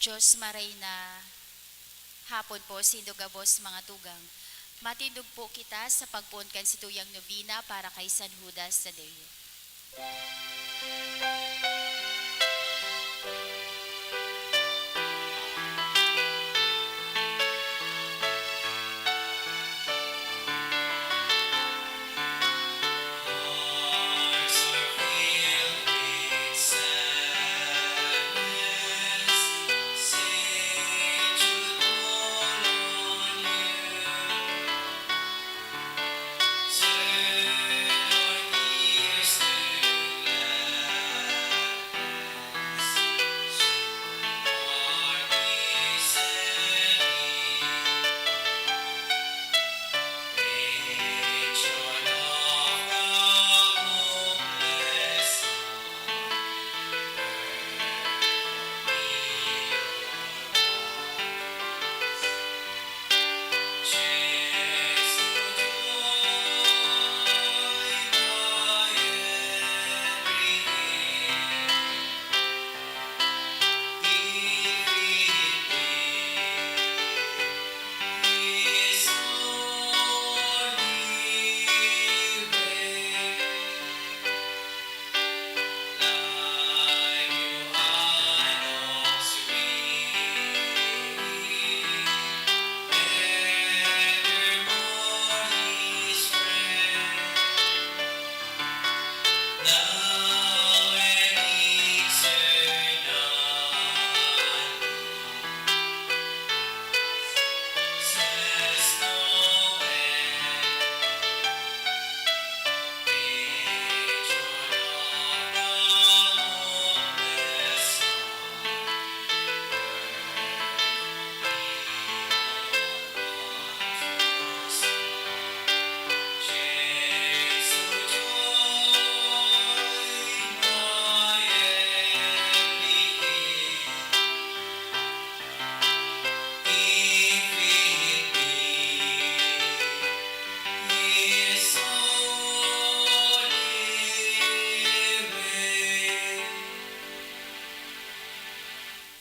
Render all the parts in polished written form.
Diyos maray na hapon po, sindugabos mga tugang. Matindog po kita sa pagpunkan si Tuyang Novena para kay San Judas Tadeo.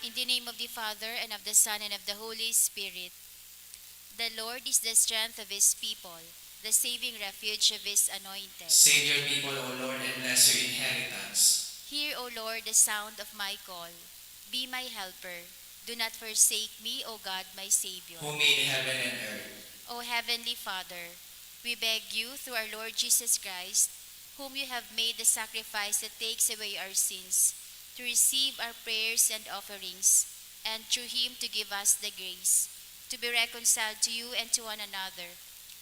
In the name of the Father, and of the Son, and of the Holy Spirit. The Lord is the strength of His people, the saving refuge of His anointed. Save your people, O Lord, and bless your inheritance. Hear, O Lord, the sound of my call. Be my helper. Do not forsake me, O God, my Savior. Who made heaven and earth. O Heavenly Father, we beg you through our Lord Jesus Christ, whom you have made the sacrifice that takes away our sins, to receive our prayers and offerings, and through Him to give us the grace to be reconciled to you and to one another.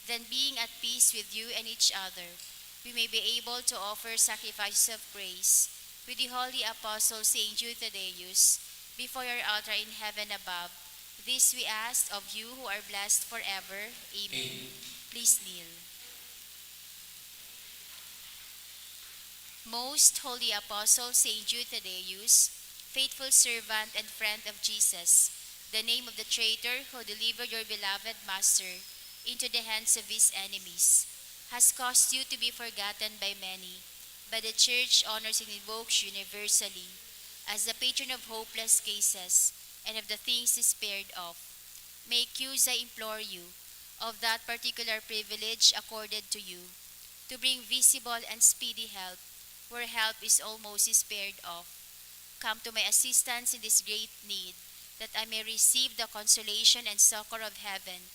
Then, being at peace with you and each other, we may be able to offer sacrifices of praise with the holy apostle Saint Jude Thaddeus before your altar in heaven above. This we ask of you who are blessed forever. Amen. Please kneel. Most holy apostle Saint Jude Thaddeus, faithful servant and friend of Jesus, the name of the traitor who delivered your beloved Master into the hands of his enemies, has caused you to be forgotten by many, but the Church honors and invokes you universally as the patron of hopeless cases and of the things despaired of. Make use, I implore you, of that particular privilege accorded to you, to bring visible and speedy help where help is almost despaired of. Come to my assistance in this great need, that I may receive the consolation and succor of heaven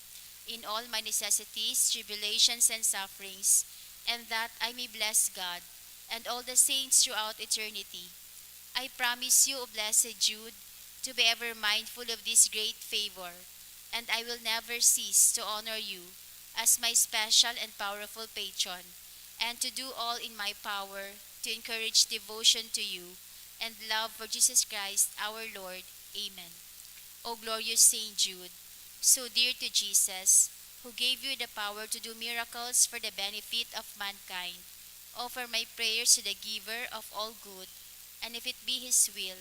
in all my necessities, tribulations, and sufferings, and that I may bless God and all the saints throughout eternity. I promise you, O blessed Jude, to be ever mindful of this great favor, and I will never cease to honor you as my special and powerful patron, and to do all in my power to encourage devotion to you and love for Jesus Christ our Lord. Amen. O glorious Saint Jude, so dear to Jesus, who gave you the power to do miracles for the benefit of mankind, offer my prayers to the giver of all good, and if it be His will,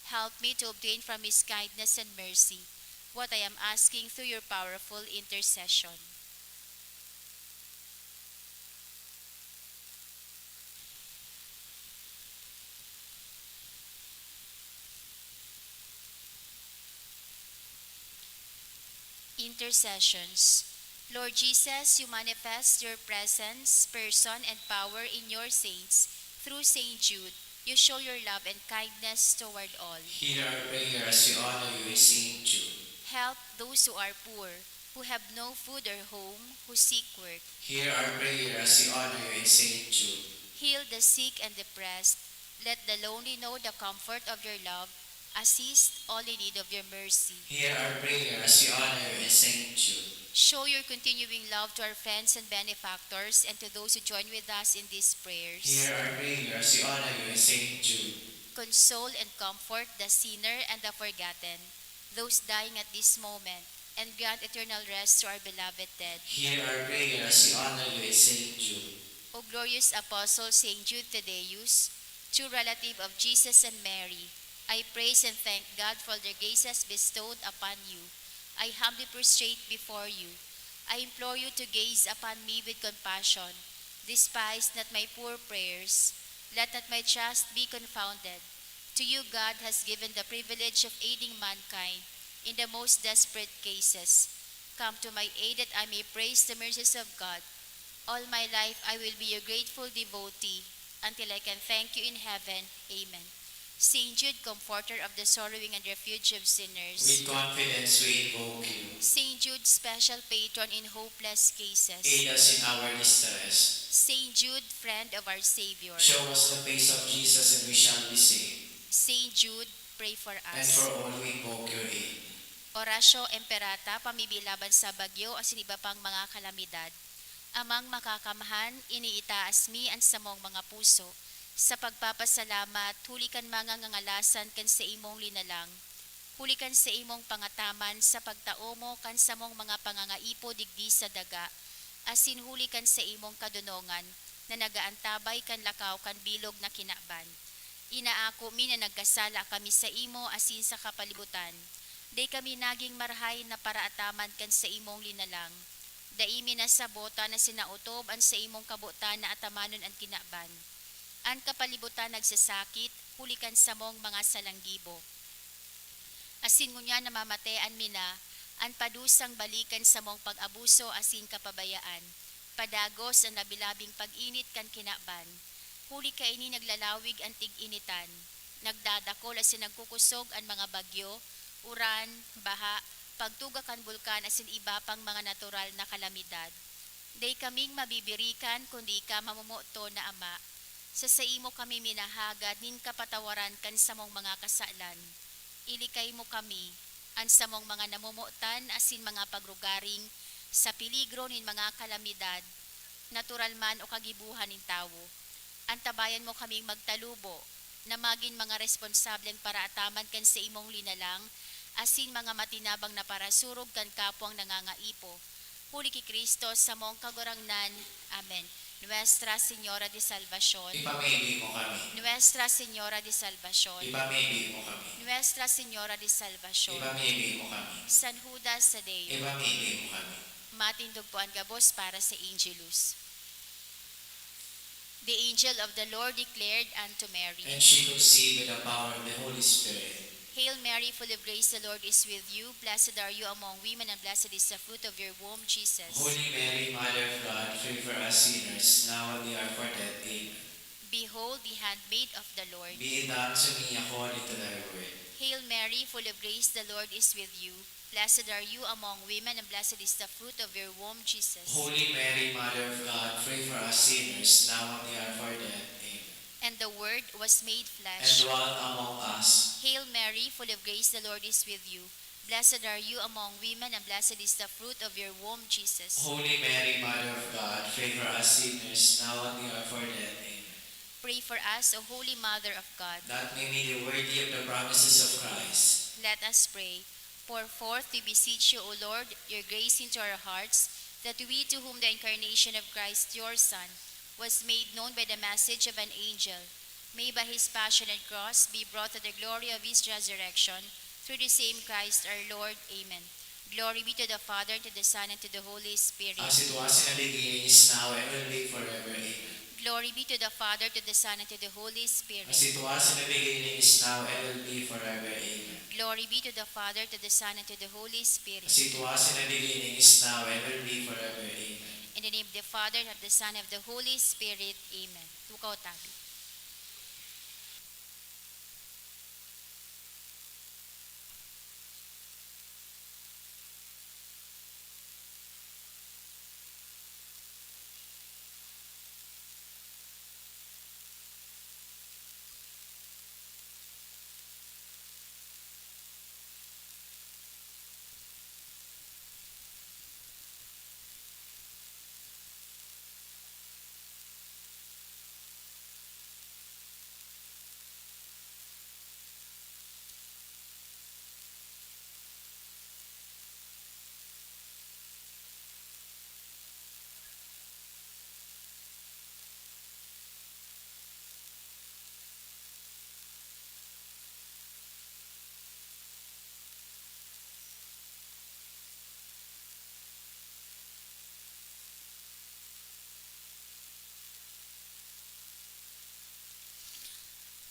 help me to obtain from His kindness and mercy what I am asking through your powerful intercession. Intercessions. Lord Jesus, you manifest your presence, person, and power in your saints. Through Saint Jude, you show your love and kindness toward all. Hear our prayer as we honor you in Saint Jude. Help those who are poor, who have no food or home, who seek work. Hear our prayer as we honor you in Saint Jude. Heal the sick and depressed. Let the lonely know the comfort of your love. Assist all in need of your mercy. Hear our prayer as we honor you in Saint Jude. Show your continuing love to our friends and benefactors and to those who join with us in these prayers. Hear our prayer as we honor you in Saint Jude. Console and comfort the sinner and the forgotten, those dying at this moment, and grant eternal rest to our beloved dead. Hear our prayer as we honor you in Saint Jude. O glorious Apostle Saint Jude Thaddeus, true relative of Jesus and Mary, I praise and thank God for the graces bestowed upon you. I humbly prostrate before you. I implore you to gaze upon me with compassion. Despise not my poor prayers. Let not my trust be confounded. To you God has given the privilege of aiding mankind in the most desperate cases. Come to my aid that I may praise the mercies of God. All my life I will be your grateful devotee until I can thank you in heaven. Amen. Saint Jude, comforter of the sorrowing and refuge of sinners. With confidence we invoke you. Saint Jude, special patron in hopeless cases. Aid us in our distress. Saint Jude, friend of our Savior. Show us the face of Jesus and we shall be saved. Saint Jude, pray for And us. for all we invoke your aid. Orasyo Emperata, pamibilaban sa bagyo o siniba pang mga kalamidad. Amang makakamahan, iniitaas mi ang samong mga puso. Sa pagpapasalamat, hulikan mga ngangalasan kan sa imong linalang. Hulikan sa imong pangataman sa pagtao mo kan sa mong mga pangangaipo digdi sa daga. Asin hulikan sa imong kadunongan na nagaantabay kan lakaw kan bilog na kinaban. Inaako mi na nagkasala kami sa imo asin sa kapalibutan. Day kami naging marhay na paraataman kan sa imong linalang. Daimi na sa bota na sinautob an sa imong kabutan na atamanon ang kinaban. An kapalibutan nagsasakit, hulikan sa mong mga salanggibo. Asin ngunya namamatean mina, an padusang balikan sa mong pag-abuso asin kapabayaan. Padagos ang nabilabing pag-init kan kinaban. Huli ka ini naglalawig ang tig-initan. Nagdadakol asin nagkukusog ang mga bagyo, uran, baha, pagtuga kan bulkan asin iba pang mga natural na kalamidad. Day kaming mabibirikan kundi ka mamumuto na ama. Sa imo kami minahagad nin kapatawaran kan sa mong mga kasalan. Ilikay mo kami, an sa mong mga namumutan asin mga pagrugaring, sa peligro nin mga kalamidad, natural man o kagibuhan nin tawo. Antabayan mo kaming magtalubo, na maging mga responsableng para ataman kan sa imong linalang, asin mga matinabang na para surog kan kapwang nangangaipo. Huli ki Kristo sa mong kagurangnan. Amen. Nuestra Señora de Salvación. Ipamimig mo kami. Nuestra Señora de Salvación. Ipamimig mo kami. Nuestra Señora de Salvación. Ipamimig mo kami. San Judas Tadeo. Ipamimig mo kami. Matindog po ang gabos para sa Angelus. The angel of the Lord declared unto Mary, And she conceived with the power of the Holy Spirit. Hail Mary, full of grace, the Lord is with you. Blessed are you among women, and blessed is the fruit of your womb, Jesus. Holy Mary, Mother of God, pray for us sinners, now and at the hour of our death. Amen. Behold the handmaid of the Lord. Be it done to me according to thy word. Hail Mary, full of grace, the Lord is with you. Blessed are you among women, and blessed is the fruit of your womb, Jesus. Holy Mary, Mother of God, pray for us sinners, now and at the hour of our death. Amen. And the Word was made And flesh. dwelt among us. Hail Mary, full of grace, the Lord is with you. Blessed are you among women, and blessed is the fruit of your womb, Jesus. Holy Mary, Mother of God, pray for us sinners, now and at the hour of our death. Amen. Pray for us, O Holy Mother of God. That we may be worthy of the promises of Christ. Let us pray. Pour forth, we beseech you, O Lord, your grace into our hearts, that we to whom the incarnation of Christ, your Son, was made known by the message of an angel, may by his passion and cross be brought to the glory of his resurrection, through the same Christ our Lord. Amen. Glory be to the Father, and to the Son, and to the Holy Spirit. As it was in the beginning, is now, and will be forever. Amen. Glory be to the Father, to the Son, and to the Holy Spirit. As it was in the beginning, is now, and will be forever. Amen. Glory be to the Father, to the Son, and to the Holy Spirit. As it was in the beginning, is now, and will be forever. Amen. In the name of the Father, and of the Son, and of the Holy Spirit. Amen. Tukaw tabi.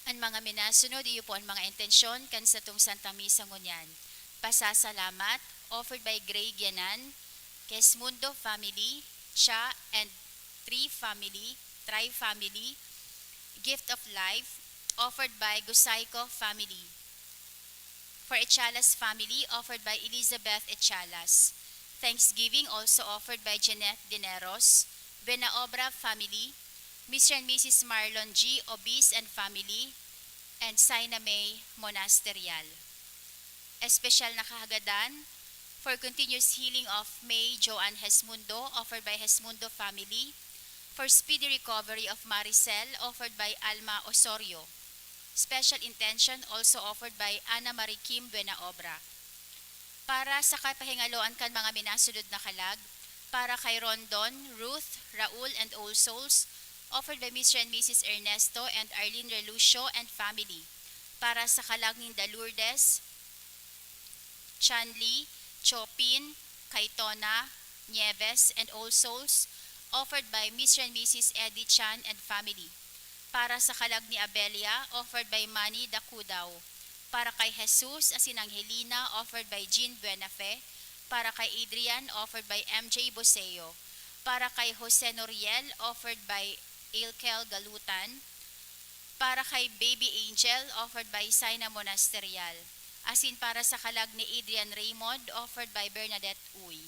Ang mga minasunod, iyo po ang mga intensyon kan sa tung Santa Misa ngunyan. Pasasalamat, offered by Greg Yanan, Kesmundo family, Cha and Tri family, Gift of Life, offered by Gusayko family. For Echalas family, offered by Elizabeth Echalas. Thanksgiving also offered by Jeanette Dineros, Benaobra family, Mr. and Mrs. Marlon G. Obis and family, and Saina May Monasterial. Espesyal na kahagadan for continuous healing of May Joanne Hesmundo, offered by Hesmundo family, for speedy recovery of Maricel, offered by Alma Osorio. Special intention also offered by Ana Marie Kim Buenaobra. Para sa kapahingaloan kan mga minasunod na kalag, para kay Rondon, Ruth, Raul, and All Souls, offered by Mr. and Mrs. Ernesto and Arlene Relucio and family. Para sa kalaging Lourdes, Chanli, Chopin, Kaitona, Nieves, and All Souls, offered by Mr. and Mrs. Eddie Chan and family. Para sa kalag ni Abelia, offered by Manny Dacudaw. Para kay Jesus asin Angelina, offered by Jean Buenafe. Para kay Adrian, offered by MJ Boseo. Para kay Jose Noriel, offered by Ilkel Galutan. Para kay Baby Angel, offered by Saina Monasterial. Asin para sa kalag ni Adrian Raymond, offered by Bernadette Uy.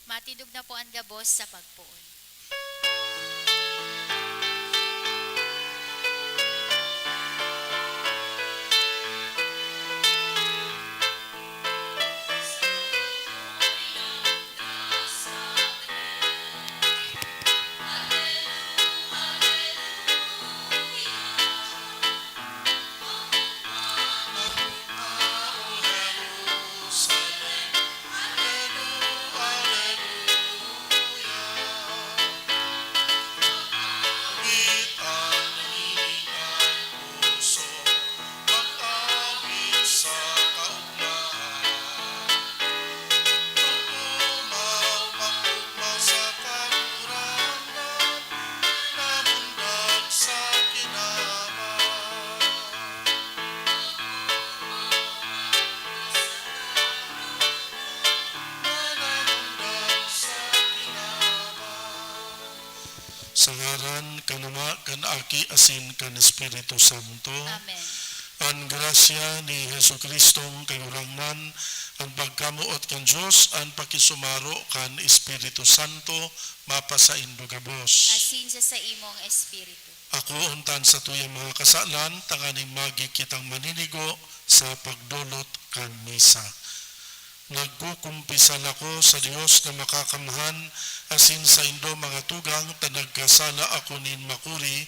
Matindog na po ang gabos sa pagpuon. Sa ngaran kan Ama, kan Aki, asin kan Espiritu Santo. Amen. Ang grasya ni Hesu Kristong kagurangnan, ang pagkamuot kan Diyos, ang pakisumaro kan Espiritu Santo, mapasa indo gabos. Asin sa imong espiritu. Ako untan sa tuyang mga kasalan, tanganing magi kitang maninigo sa pagdulot kan misa. Nagkukumpisal ako sa Dios na makakamahan, asin sa indo mga tugang, tanagkasala ako nin makuri,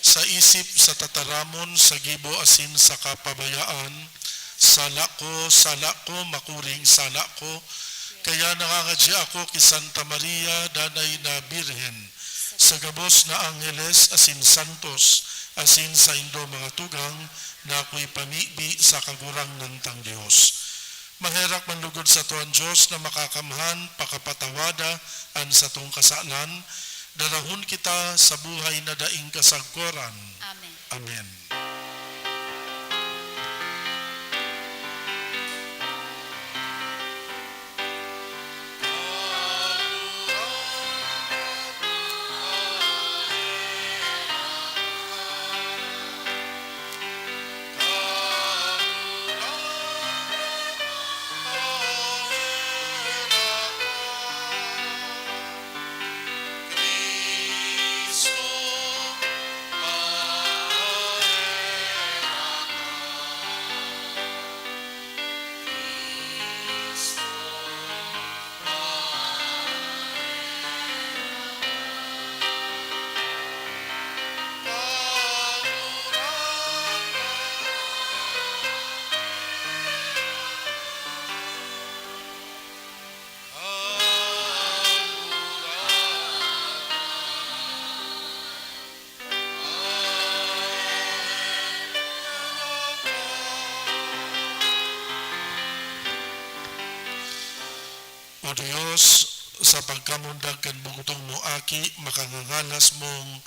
sa isip, sa tataramon, sa gibo, asin sa kapabayaan, sala ko, makuring sala ko, kaya nangangadya ako kay Santa Maria, danay na Birhen, sa gabos na Angeles, asin Santos, asin sa indo mga tugang, na ako'y pamibi sa kagurang ng tang Diyos. Mangherak manlugod sa tuwan Diyos na makakamahan, pakapatawada, an sa tong kasalan, darahon kita sa buhay na daing kasagkoran. Amen. Amen. O Diyos, sa pagkamundag kan bugtong mo aki, makangangalas mong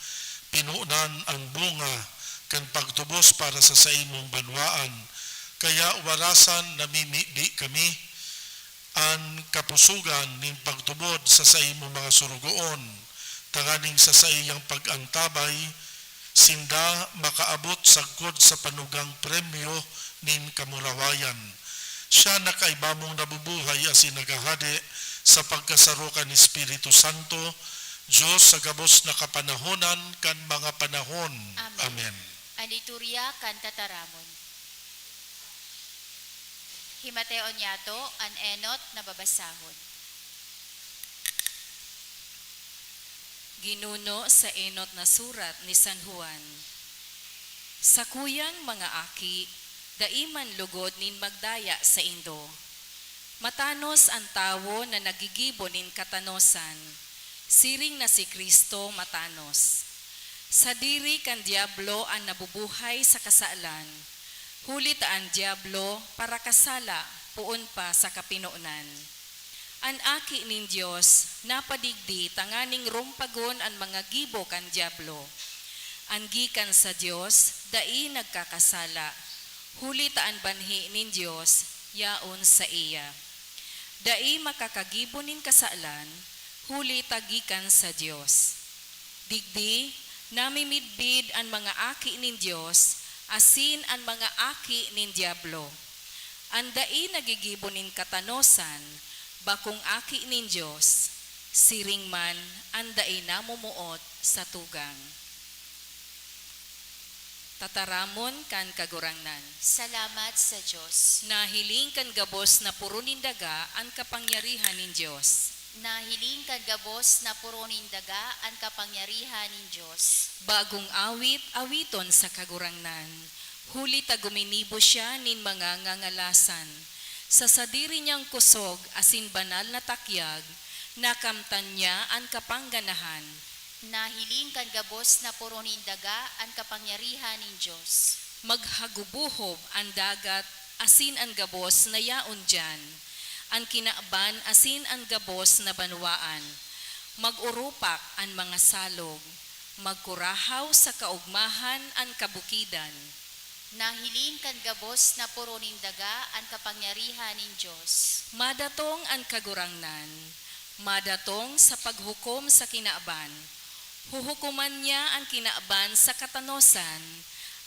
pinunan ang bunga kan pagtubos para sa imong banwaan. Kaya warasan namimidi kami ang kapusugan ning pagtubod sa imong mga surugoon, tanganing sa iyang pag-antabay, sinda makaabot sagkod sa panugang premyo nin kamurawayan. Siya nakaibamong nabubuhay asin nagahade sa pagkasarukan ni Espiritu Santo, Diyos sa gabos na kapanahonan kan mga panahon. Amen. Amen. Ang liturya kan tataramon. Himateon yato an enot na babasahon. Ginuno sa enot na surat ni San Juan. Sa kuyang mga aki, daiman lugod nin magdaya sa indo. Matanos ang tawo na nagigibo nin katanosan, siring na si Kristo matanos. Sa diri kan diablo ang nabubuhay sa kasalan, hulit ang diablo para kasala puon pa sa kapinunan. An aki nin Diyos napadigdi tanganing rumpagon ang mga gibo kan diablo. Ang gikan sa Diyos dai nagkakasala, hulit ang banhi nin Diyos yaon sa iya. Dai makakagibo nin kasalan, hulit tagikan sa Diyos. Digdi namimidbid ang mga aki nin Diyos, asin ang mga aki nin diablo. Ang dai nagigibo nin katanosan, bakong aki nin Diyos, siring man anday namumuot sa tugang. Tataramon kan kagurangnan. Salamat sa Diyos. Nahiling kan gabos na puro nindaga ang kapangyarihan ng Diyos. Nahiling kad gabos na puro nindaga ang kapangyarihan ng Diyos. Bagong awit, awiton sa kagurangnan. Huli taguminibo siya nin mga ngangalasan. Sa sadiri niyang kusog asin banal na takyag, nakamtan niya ang kapangganahan. Nahiling kad gabos na puro nindaga ang kapangyarihan ng Diyos. Maghagubuhob ang dagat, asin ang gabos na yaon dyan. Ang kinaaban, asin ang gabos na banwaan. Magurupak ang mga salog. Magkurahaw sa kaugmahan ang kabukidan. Nahiling kan gabos na puro nindaga ang kapangyarihan ng Diyos. Madatong ang kagurangnan. Madatong sa paghukom sa kinaaban. Huhukuman niya ang kinaaban sa katanosan.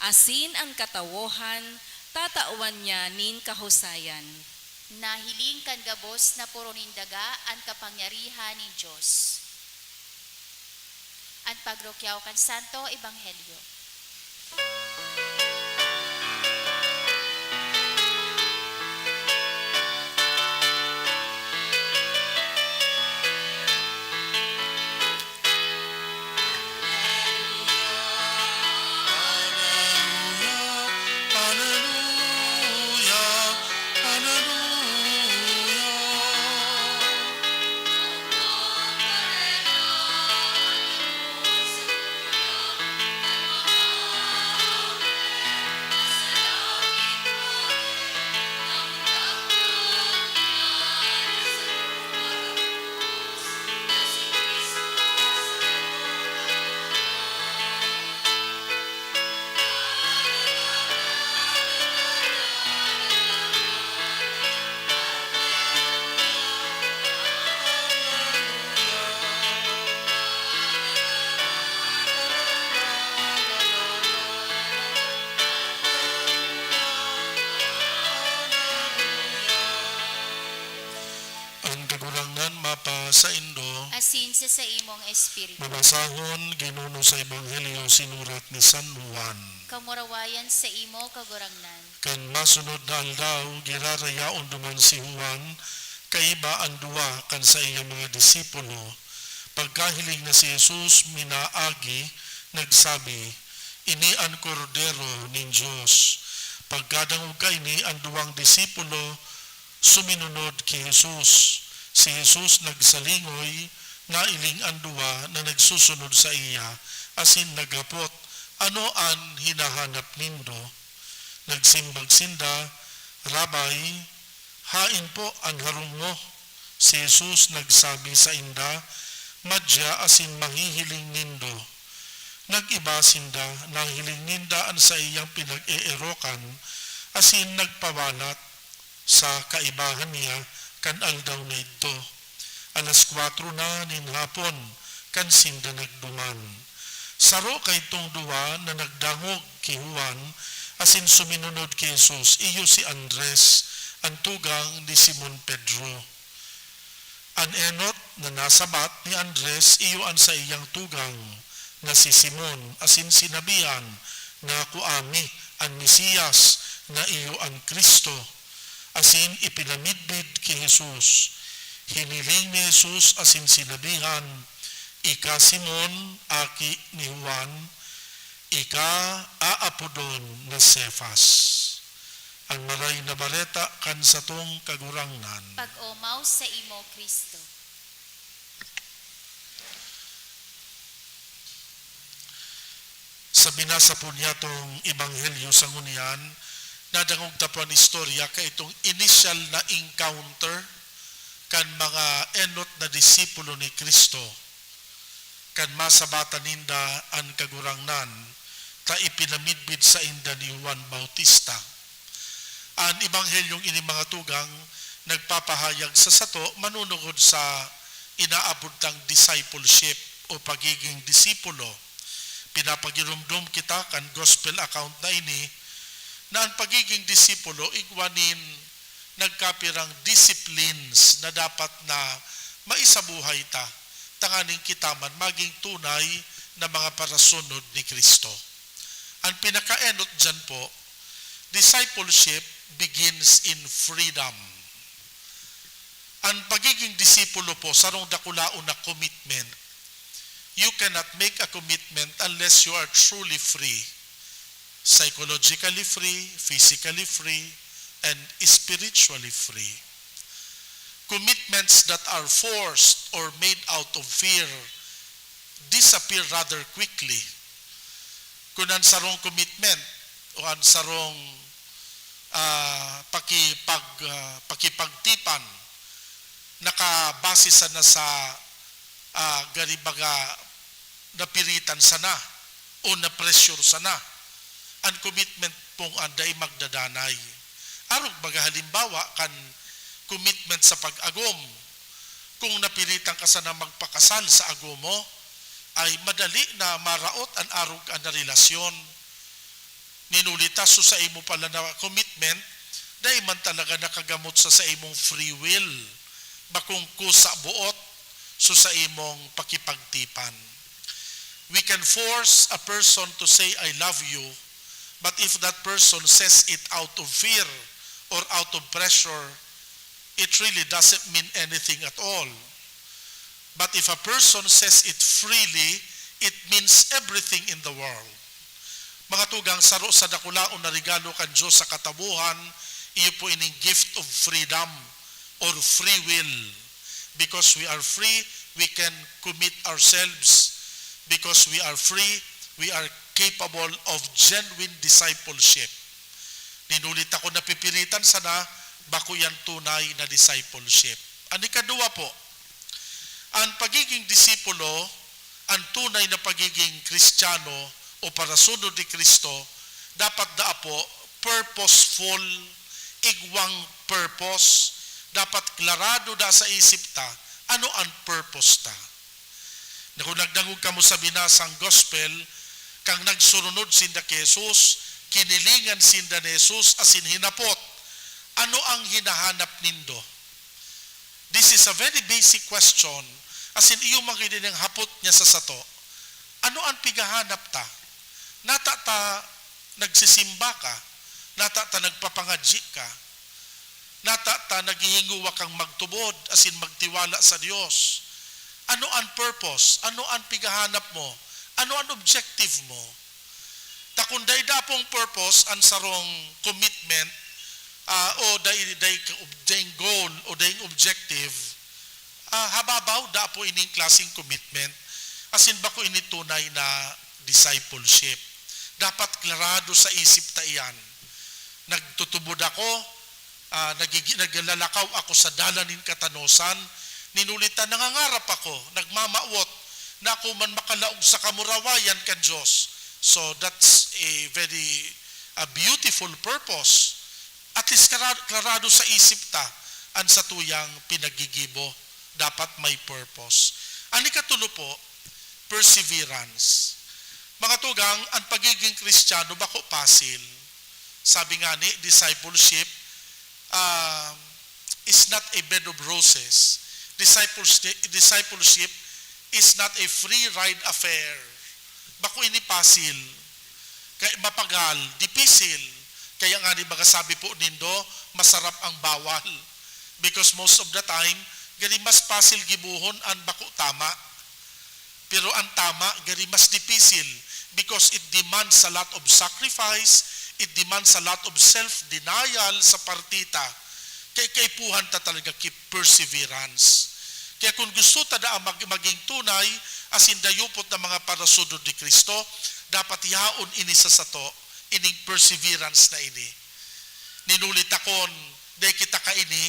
Asin ang katawohan, tatawan niya nin kahusayan. Nahiling kan gabos na puro nindaga ang kapangyarihan ng Diyos. Ang pagrokyaw kan Santo Ebanghelyo. Hallelujah, hallelujah. Ang kagurangnan mapa sa Indo, Asin sa imong espiritu. mabasahon ginuno sa Ebanghelyo sinurat ni San Juan. Kamurawayan sa imo kagurangnan. Kan masunod na aldaw, girarayaon duman si Juan, kaiba ang duwa kan sa iyang mga disipulo. Pagkahiling na si Jesus minaagi, nagsabi, ini ang kordero nin Diyos. Pagkadangog kay ni ang duwang disipulo, suminunod ki Jesus. Si Jesus nagsalingoy, nailing ang duwa na nagsusunod sa iya, asin nagapot, ano ang hinahanap nindo? Nagsimbag sinda, Rabay, hain po ang harong mo. Si Jesus nagsabi sa inda, madya asin manghihiling nindo. Nag-iba sinda, nanghiling ninda ang sa iyang pinag-eerokan, asin nagpawalat sa kaibahan niya kan aldaw na ito. Alas 4 na nin hapon, kan sinda nagduman. Saro kay tong duwa na nagdangog ki Juan, asin suminunod kay Jesus, iyo si Andres, ang tugang ni Simon Pedro. An enot na nasabat ni Andres, iyo an sa iyang tugang, nga si Simon, asin sinabihan, nga kuami ang Mesiyas, na iyo ang Kristo, asin ipinamidbid ki Jesus. Hiniling ni Jesus asin sinabihan, ika Simon, aki ni Juan, ika aapodon na Cefas. Ang maray na baleta kan sa tong kagurangnan. Pag-umaw sa imo Kristo. Sa binasa po niya tong Ebanghelyo sa Ngunyan, nadangog tapuan istorya kay itong initial na encounter kan mga enot na disipulo ni Kristo kan masabatan ninda ang kagurangnan ta ipinamidbid sa inda ni Juan Bautista. Ang Ebanghelyong ini mga tugang nagpapahayag sa sato manunugod sa inaabutang discipleship o pagiging disipulo. Pinapagirumdum kita kan gospel account na ini na ang pagiging disipulo igwanin nagkapirang disciplines na dapat na maisabuhay ta tanganing kitaman maging tunay na mga parasunod ni Kristo. Ang pinaka-enot dyan po, discipleship begins in freedom. Ang pagiging disipulo po, sarong dakulaon na commitment. You cannot make a commitment unless you are truly free. Psychologically free, physically free, and spiritually free. Commitments that are forced or made out of fear disappear rather quickly. Kung ang sarong commitment o ang sarong pakipagtipan nakabase sana sa garibaga napiritan sana o na-pressure sana. Ang commitment pong anday magdadanay. Arog baga halimbawa kan commitment sa pag-agom. Kung napiritan ka sana magpakasal sa agom mo, ay madali na maraot ang arog ka na relasyon. Ninulita so sa imo pala na commitment, dahil man talaga nakagamot sa imong free will. Bakung kusa buot so sa imong pakipagtipan. We can force a person to say, I love you, but if that person says it out of fear or out of pressure, it really doesn't mean anything at all. But if a person says it freely, it means everything in the world. Mga tugang saro sa dakulaon na regalo kan Diyos sa katabuhan, iyo po ining gift of freedom or free will. Because we are free, we can commit ourselves. Because we are free, we are capable of genuine discipleship. Ninulit ako na pipiritan sana, bako yan tunay na discipleship. Ang ikadua po, ang pagiging disipulo, ang tunay na pagiging Kristiyano o parasunod ni Kristo, dapat po purposeful, igwang purpose. Dapat klarado da sa isip ta, ano ang purpose ta. Na kung nagdangog ka mo sa binasang gospel, kang nagsurunod sinda kay Jesus, kinilingan sinda ni Jesus asin hinapot, ano ang hinahanap nindo? This is a very basic question, asin iyo makidin ang hapot niya sa sato. Ano ang pigahanap ta? Nata ta nagsisimba ka, nata ta nagpapangadji ka, nata ta naghihinguwa kang magtubod, asin magtiwala sa Dios. Ano ang purpose? Ano ang pigahanap mo? Ano ang objective mo? Takunday da pong purpose, ang sarong commitment, o daing goal, o daing objective, hababaw da po ining klaseng commitment. Asin ba ko ini tunay na discipleship? Dapat klarado sa isip ta iyan. Nagtutubod ako, naglalakaw ako sa dalanin katanosan, ninulitan, nangangarap ako, nagmamawot, na ako man makalaog sa kamurawayan kan Diyos. So that's a very beautiful purpose. At least klarado sa isip ta, ang sa tuyang pinagigibo, dapat may purpose. Ang ikatulo po, perseverance. Mga tugang, ang pagiging Kristiyano, bako pasil. Sabi nga ni, discipleship is not a bed of roses. Discipleship is not a free ride affair. Bako ini pasil. Kaya mapagal, dipisil. Kaya nga ni baga sabi po nindo, masarap ang bawal. Because most of the time, gani mas pasil gibuhon ang bako tama. Pero ang tama, gani mas dipisil. Because it demands a lot of sacrifice, it demands a lot of self-denial sa partita. Kaya kaipuhan ta talaga keep perseverance. Kaya kung gusto ta da maging tunay, asin dayupot na mga parasunod ni Kristo, dapat yaon ini sa sato, ining perseverance na ini. Ninulit akon, day kita ka ini,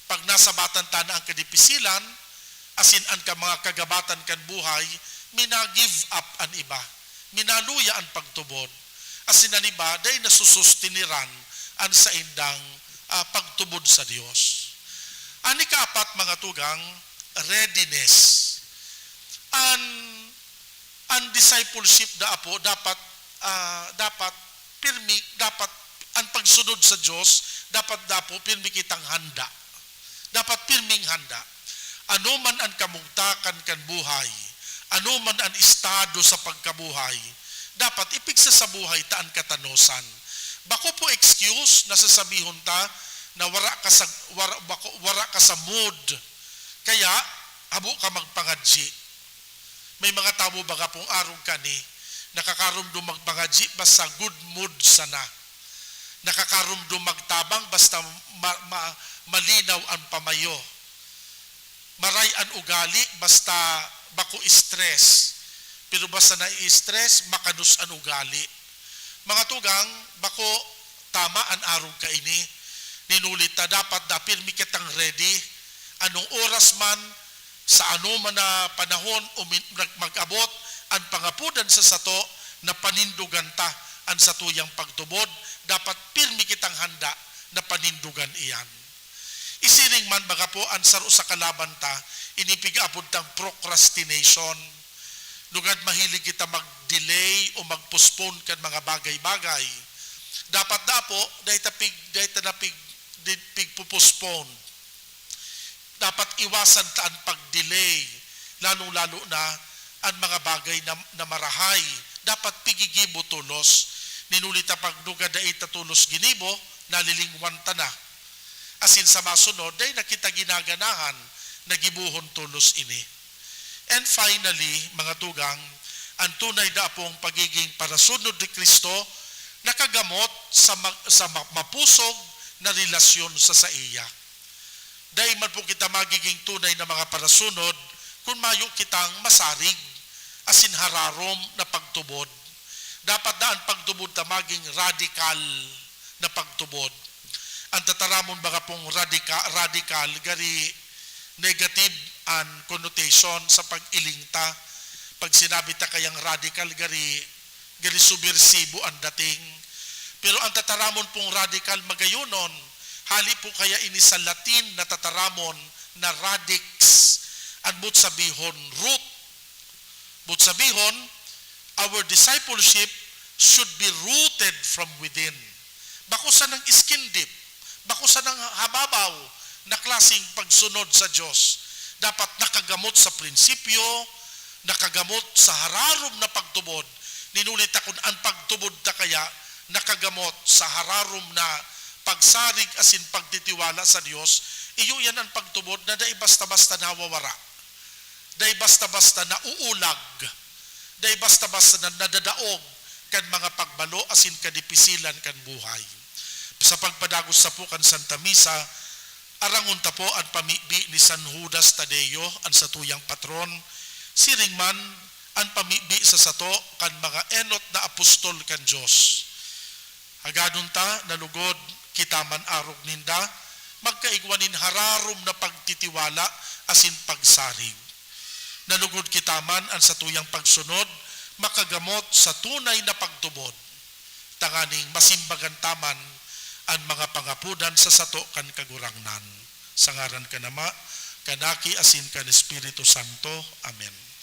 pag nasa batan ta na ang kadipisilan, asin an ka mga kagabatan kan buhay, mina-give up an iba. Minaluya ang pagtubod. Asin an iba, day nasusustiniran an sa indang pagtubod sa Dios. Ani kaapat mga tugang, readiness. Ang discipleship po dapat pirmi, dapat ang pagsunod sa Dios dapat dapo pirmi kitang handa. Dapat pirming handa. ano man ang kamugtakan kan buhay, ano man ang estado sa pagkabuhay, dapat ipigsa sa buhay taan katanosan. Bako po excuse na sasabihon ta na wara ka sa mood, kaya abo ka magpangadji. May mga tao baga pong arong kani, nakakarumdum magpangadji basta good mood sana. Nakakarumdum magtabang basta malinaw ang pamayo. Maray ang ugali basta bako stress. Pero basta na-stress, makanus ang ugali. Mga tugang, bako tama ang arong kaini. Ninulit na dapat dapil mikitang ready. Anong oras man, sa ano man na panahon mag-abot, ang pangapudan sa sato na panindugan ta ang satuyang pagtubod, dapat pirmi kitang handa na panindugan iyan. Isiring man baga po ang saro sa kalaban ta, inipig-apod tang procrastination. Nugad mahilig kita mag-delay o mag-postpone kan mga bagay-bagay. Dapat na po, dahil pig-postpone. Dapat iwasan ta ang pag-delay, lalong-lalo na ang mga bagay na marahay. Dapat pigigibo tulos. Ninulita pagduga dahil tulos ginibo, nalilingwan ta na. Asin sa masunod, dahil nakita ginaganahan, nagibuhon tulos ini. And finally, mga tugang, ang tunay na pong pagiging parasunod ni Kristo, nakagamot sa mapusog na relasyon sa iya. Dahil man po kita magiging tunay na mga parasunod, kung mayo kitang masarig, asin hararom na pagtubod. Dapat na ang pagtubod na maging radical na pagtubod. Ang tataramon baga pong radical, gari negative and connotation sa pag-ilingta. Pag sinabi ta kayang radical, gari subversibo ang dating. Pero ang tataramon pong radical magayunon, hali po kaya ini sa Latin na tataramon na radix, at but sabihon root. But sabihon, our discipleship should be rooted from within. Bako sa ng skin deep, bako sa ng hababaw na klaseng pagsunod sa Diyos. Dapat nakagamot sa prinsipyo, nakagamot sa hararom na pagtubod. Ninulit akong ang pagtubod ta kaya nakagamot sa hararom na pagsarig asin pagtitiwala sa Diyos. Iyo yan ang pagtubod na dahil basta-basta nawawara. Dahil basta-basta na uulag. Dahil basta-basta na nadadaog kan mga pagbalo asin kadipisilan kan buhay. Sa pagpadagos sa po kan Santa Misa, arangon ta po ang pamibi ni San Judas Tadeo, ang satuyang patron, siring man ang pamibi sa sato kan mga enot na apostol kan Diyos. Hagadon ta, nalugod, kitaman arog ninda, magkaigwanin hararom na pagtitiwala asin pagsarig. Nalugod kitaman ang satuyang pagsunod, makagamot sa tunay na pagtubod. Tanganing masimbagan taman ang mga pangapudan sa sato kan kagurangnan. Sa ngaran ka nama, kanaki asin kan Espiritu Santo. Amen.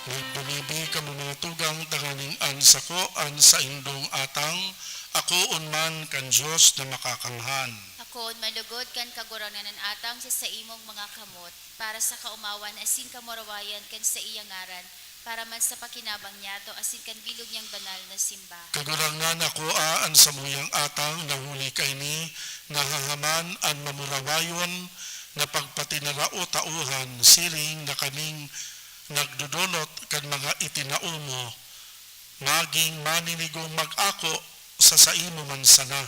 Bumibi ka mga tugang tanganing ansako an sa indong atang, ako unman kan Diyos na makakanghan. Ako malugod kan kaguranan atang sa imong mga kamot, para sa kaumawan asin kamurawayan kan sa iyang ngaran, para man sa pakinabang niyato asin kan bilog niyang banal na simba. Kagurangnan ako an sa muyang atang, nahuli kay ni, nahahaman an mamurawayon, na pagpatinarao tauhan, siring na kaming nagdudulot kan mga itinao mo, ngaging maninigong mag-ako sa imo man sana,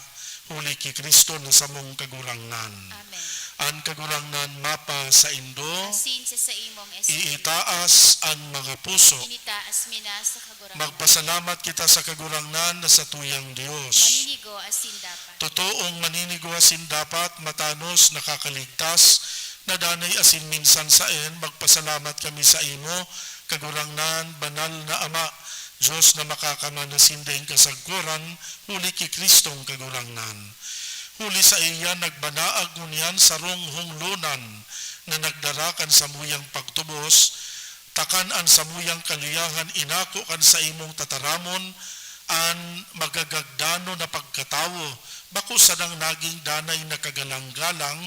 huli ki Kristo na samong kagurangan. Amen. Ang kagurangan mapa sa indo, Asin sa imong espiritu. iitaas ang mga puso. Initaas mina sa kagurangan. Magpasalamat kita sa kagurangan na sa tuyang Diyos. Maninigo asin dapat. Totoong maninigo asin dapat, matanos nakakaligtas, na danay asin minsan saen, magpasalamat kami sa imo, kagurangan, banal na Ama, Diyos na makakamanasindahin kasagkuran, huli ki Kristong kagurangan. Huli sa iya nagbanaag ngunyan sa hunglunan na nagdarakan sa muyang pagtubos, takan an sa muyang kaliyahan inako kan sa imong tataramon, an magagagdano na pagkatawo, bako sa nang naging danay na kagalang-galang,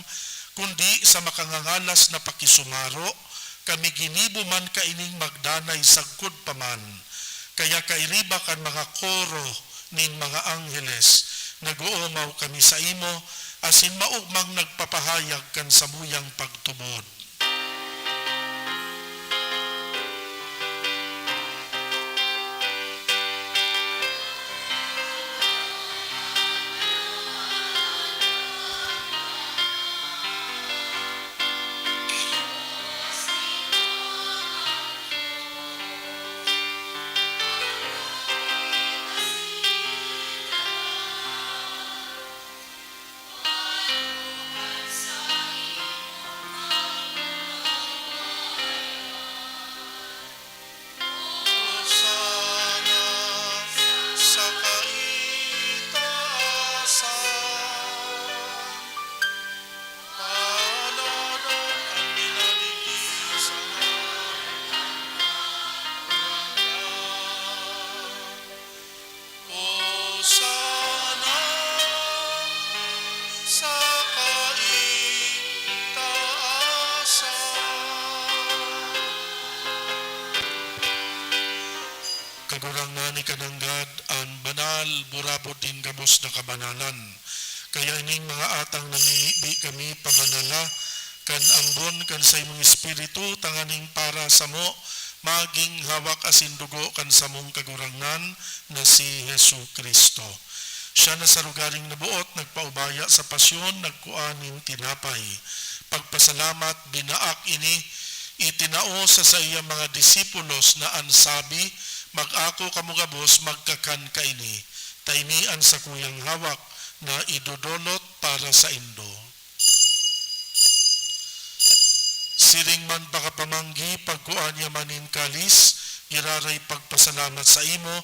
kundi sa makangangalas na pakisumaro, kami ginibo man kaining magdanay sagkod paman. Kaya kairiba kan mga koro nin mga angheles, nag-uumaw kami sa imo, asin maugmang nagpapahayag kan sa muyang pagtubod. Kagurangan ni kananggad ang banal burabot din gabos na kabanalan. Kaya ining mga atang namimibi kami pabanala, kan ambon kan sa imong espiritu tanganing para sa mo, maging hawak asin dugo kan sa mong kagurangan na si Hesu Kristo. Siya na sa lugaring nabuot, nagpaubaya sa pasyon, nagkuanin tinapay. Pagpasalamat, binaak ini, itinao sa iya mga disipulos na ansabi, mag-ako kamugabos magkakan kaini, tainian sa kuyang hawak na idodolot para sa indo. Siring man pakapamanggi, pagkuan niya manin kalis, giraray pagpasalamat sa imo,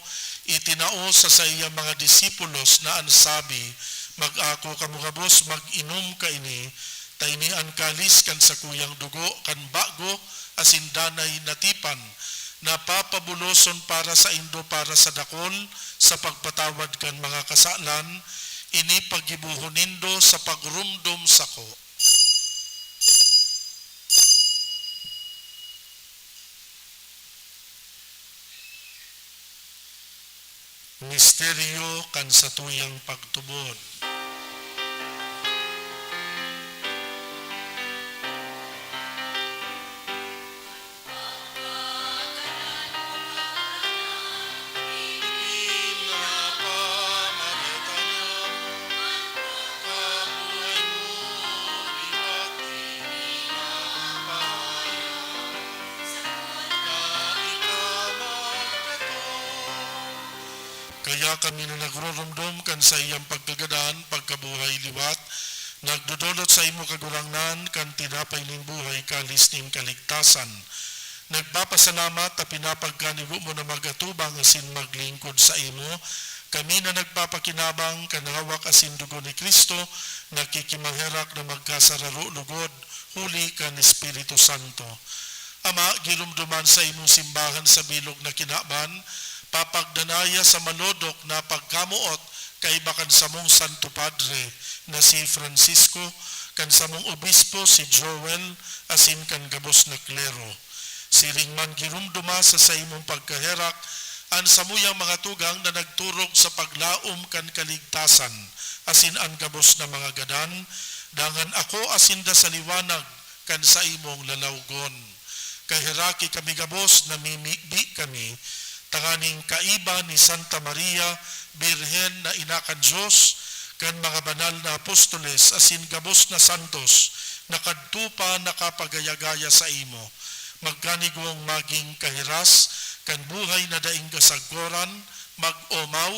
itinao sa iya mga disipulos na ansabi, mag-ako kamugabos mag-inom kaini, tainian kalis kan sa kuyang dugo, kan bago, asin danay natipan, napapabuloson para sa indo para sa dakol, sa pagpatawad kan mga kasalan, ini pagibuhon nindo sa pagrumdum sako. Misteryo kan sa tuyang pagtubod. Kaya kami na nagrurumdum kan sa iyang pagkagadaan, pagkabuhay liwat, nagdudulot sa imo kagurangan, kan tinapay ning buhay kalis ning kaligtasan. Nagpapasalamat at pinapagkanigo mo na magatubang asin maglingkod sa imo, kami na nagpapakinabang kanawak asin dugo ni Kristo, nakikimaherak na magkasararo lugod, huli kan Espiritu Santo. Ama, girumduman sa imong simbahan sa bilog na kinaban, papagdanaya sa malodok na pagkamuot kay bakan sa mong Santo Padre na si Francisco, kan sa mong obispo si Joel, asin kan gabos na klero. Siring man girumduma sa imong pagkaherak, an samuyang mga tugang na nagturog sa paglaom kan kaligtasan, asin an gabos na mga gadan, dangan ako asinda sa liwanag kan sa imong lalawgon. kahiraki kami gabos, namimibi kami, tanganing kaiba ni Santa Maria, Birhen na inakan Diyos, kan mga banal na apostoles, asin gabos na santos, nakadtupa nakapagayagaya sa imo, magkanigwang maging kahiras, kan buhay na daing kasaggoran, mag-omaw,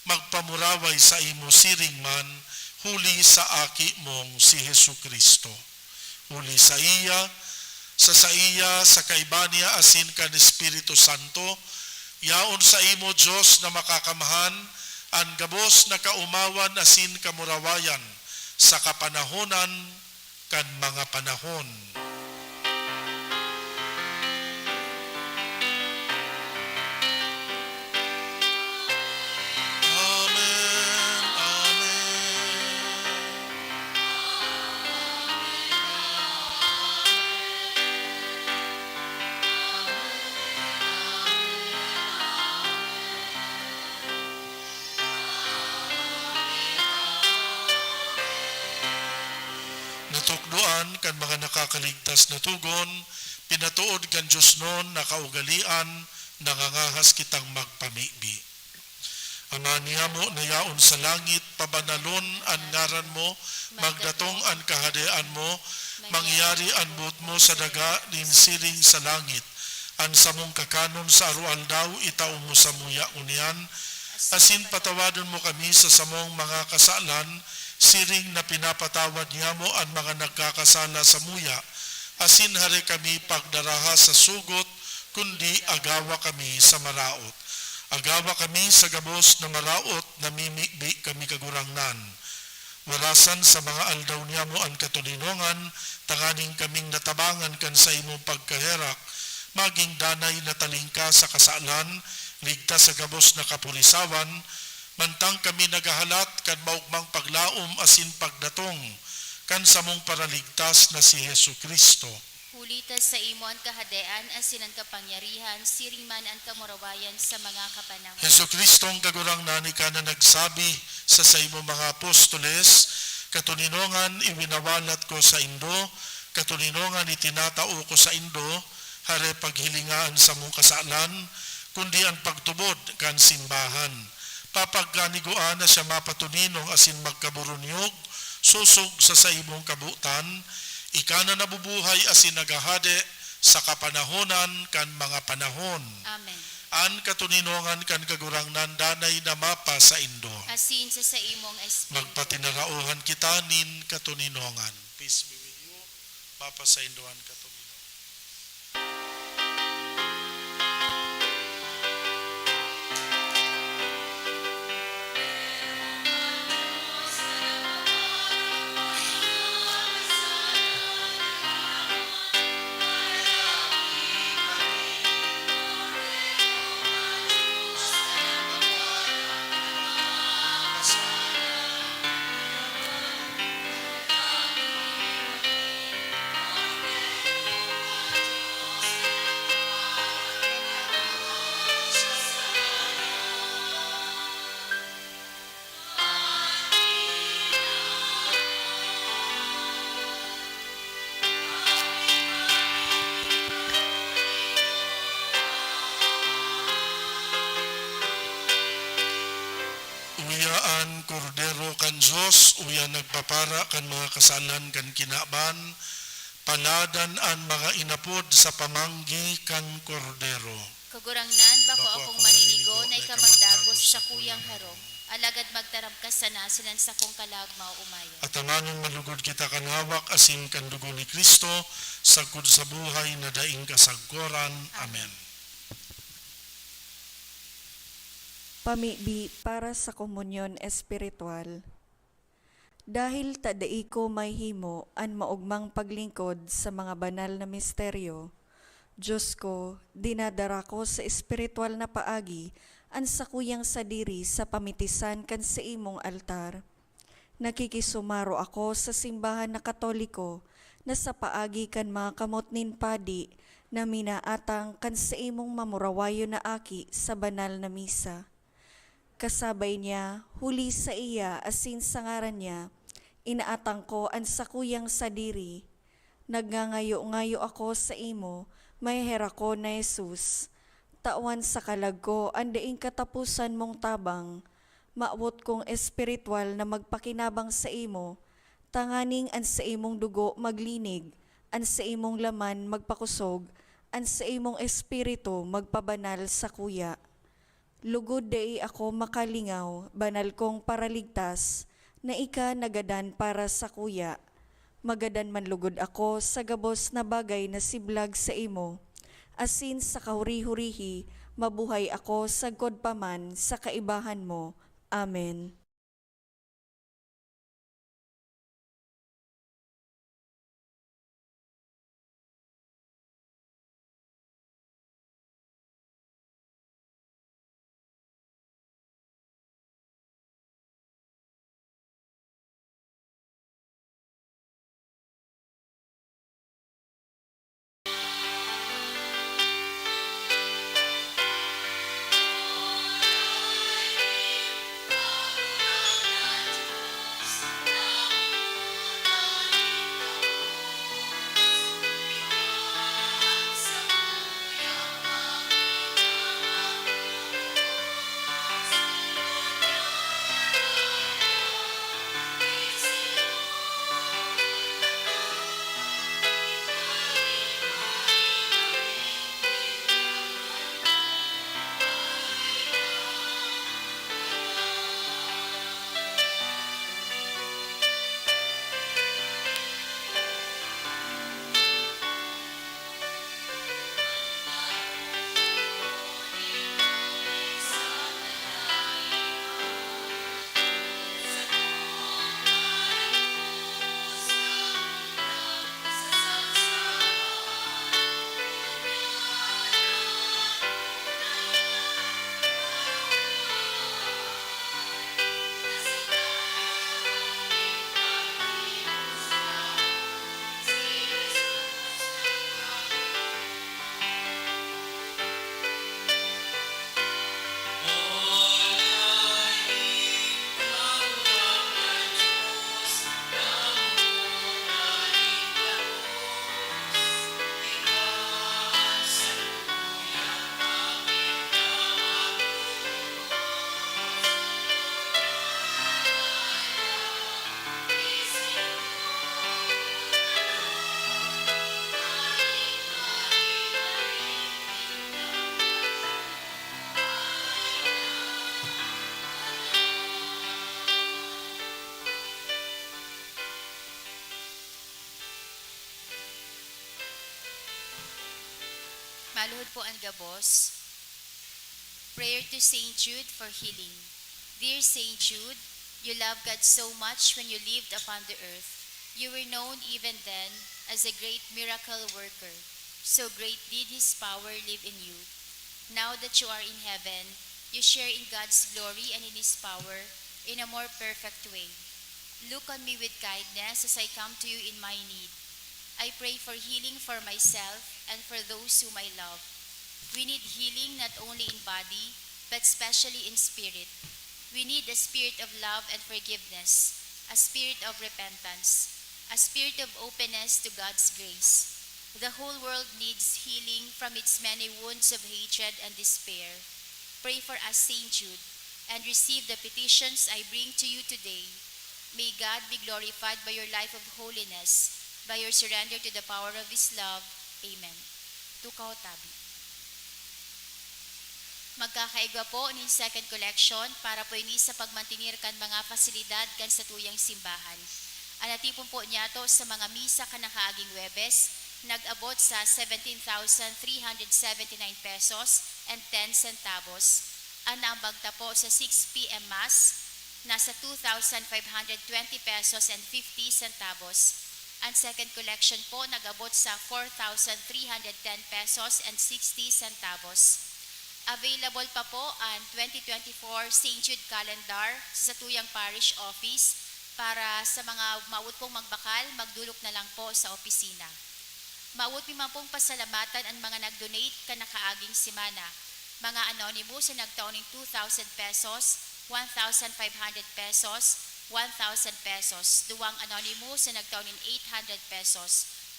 magpamuraway sa imo siring man, huli sa aki mong si Hesu Kristo. Huli sa iya, sa kaibanya asin kan Espiritu Santo, yaon sa imo Diyos na makakamahan, ang gabos na kaumawan asin kamurawayan, sa kapanahonan kan mga panahon. Amen, Amen. Natukdoan kan mga nakakaligtas na tugon, pinatuod kan Diyos noon na kaugalian, nangangahas kitang magpamibi. Ama niya mo na yaon sa langit, pabanalon ang ngaran mo, magdatong ang kahadean mo, mangyari ang buot mo sa daga, ninsiring sa langit. Ang samong kakanon sa arualdaw, itaw mo sa muya unian, asin patawadon mo kami sa samong mga kasalan, siring na pinapatawad niya mo ang mga nagkakasala sa muya, asin hari kami pagdaraha sa sugot, kundi agawa kami sa maraot. Agawa kami sa gabos na maraot, namimikbi kami kagurangnan. Warasan sa mga aldaw niya mo ang katulinongan, tanganing kaming natabangan kan sa imong pagkaherak, maging danay na talingka sa kasalan, ligtas sa gabos na kapulisawan, mantang kami nagahalat kan maugmang paglaom asin pagdatong, kan samong paraligtas na si Hesu Kristo. Hulitas sa imo ang kahadean, asin ang kapangyarihan, siring man ang kamurawayan sa mga kapanahon. Hesu Kristong kagurang nani ka na nagsabi sa imo mga apostoles, katuninongan iwinawalat ko sa Indo, katuninongan itinatao ko sa Indo, hare paghilingaan sa mong kasalan, kundi ang pagtubod kan simbahan. Papagganiguan na siya mapatuninong asin magkaburunyog, susog sa imong kabutan, ika na nabubuhay asin nagahade sa kapanahonan kan mga panahon. Amen. An katuninongan kan kagurangnan danay na mapa sa Indo. Asin sa imong espiritu. Magpatinarauhan kita nin katuninongan. Peace be with you. Mapa sa Indoan katuninongan. Uyaan kordero kan Diyos, uya nagpapara kan mga kasalan kan kinaban, paladan ang mga inapod sa pamanggi kan kordero. Kagurangnan, bako akong maninigo na ikamagdagos sa kuyang harong. Alagad magtarab ka sa nasinan sa kong kalagmaw umayo. At amanon malugod kita kan hawak asin kan dugo ni Kristo, sagkod sa buhay na daing kasagkoran. Amen. Pamibi para sa komunyon espiritual. Dahil tadai ko may himo an maugmang paglingkod sa mga banal na misteryo, Diyos ko, dinadara ko sa espiritual na paagi an sakuyang sadiri sa pamitisan kan sa imong altar. Nakikisumaro ako sa simbahan na Katoliko na sa paagi kan mga kamot nin padi na minaatang kan sa imong mamurawayo na aki sa banal na misa. Kasabay niya, huli sa iya asin sa ngaran niya, inaatang ko ang sakuyang sadiri. Nagngangayo-ngayo ako sa imo, May herako na Jesus, tawan sa kalag ko, andaing katapusan mong tabang, maawot kong espiritual na magpakinabang sa imo, tanganing an sa imong dugo maglinig, an sa imong laman magpakusog, an sa imong espiritu magpabanal sa kuya. Lugod dai ako makalingaw, banal kong paraligtas, na ika nagadan para sa kuya. Magadan man lugod ako sa gabos na bagay na siblag sa imo. Asin sa kahuri-hurihi, mabuhay ako sagkod paman sa kaibahan mo. Amen. Maluhod po ang gabos. Prayer to Saint Jude for healing. Dear Saint Jude, you loved God so much when you lived upon the earth. You were known even then as a great miracle worker. So great did His power live in you. Now that you are in heaven, you share in God's glory and in His power in a more perfect way. Look on me with kindness as I come to you in my need. I pray for healing for myself and for those whom I love. We need healing not only in body, but especially in spirit. We need a spirit of love and forgiveness, a spirit of repentance, a spirit of openness to God's grace. The whole world needs healing from its many wounds of hatred and despair. Pray for us, Saint Jude, and receive the petitions I bring to you today. May God be glorified by your life of holiness, by your surrender to the power of His love. Amen. Tukaw tabi. Magkakaigwa po ni second collection para po ini sa pagmantinir kan mga pasilidad kan sa tuyang simbahan. Anatipon po niya to sa mga misa kan nakaaging Webes, nag-abot sa 17,379 pesos and 10 centavos. Ang naambagta po sa 6 p.m. Mass, nasa 2,520 pesos and 50 centavos. Ang second collection po nag-abot sa 4,310 pesos and 60 centavos. Available pa po ang 2024 St. Jude Calendar sa Tuyang Parish Office para sa mga maawot pong magbakal, magdulok na lang po sa opisina. Maawot mi man pong pasalamatan ang mga nag-donate kanakaaging simana. Mga anonymous na nagtaon ng 2,000 pesos, 1,500 pesos, 1,000 pesos. Duwang anonymous na nagtaon ng 800 pesos.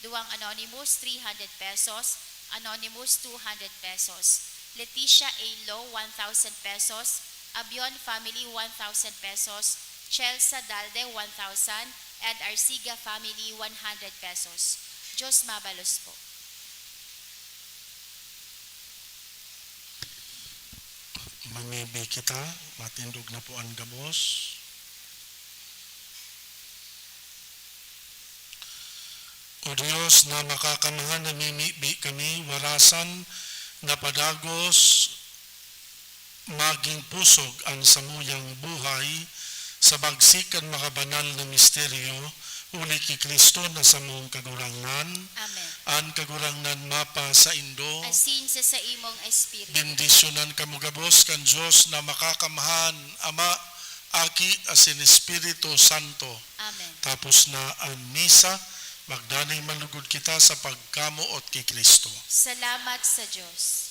Duwang anonymous 300 pesos. Anonymous 200 pesos. Leticia A. Low 1,000 pesos. Abion Family 1,000 pesos. Chelsea Dalde 1,000 and Arsiga Family 100 pesos. Diyos mabalos po. Mamibi kita, matindog na po ang gabos. O Diyos na makakamahan, namimibi kami, warasan na padagos, maging pusog ang samuyang buhay, sa bagsikan mga banal na misteryo, uli ki Kristo na sa mong kagurangan, Amen. an kagurangan mapa sa Indo, Asin sa imong espiritu. bendisyonan kamugabos kan Diyos na makakamahan, Ama, Aki, asin Espiritu Santo. Amen. Tapos na ang misa, magdanay malugod kita sa pagkamuot kay Kristo. Salamat sa Diyos.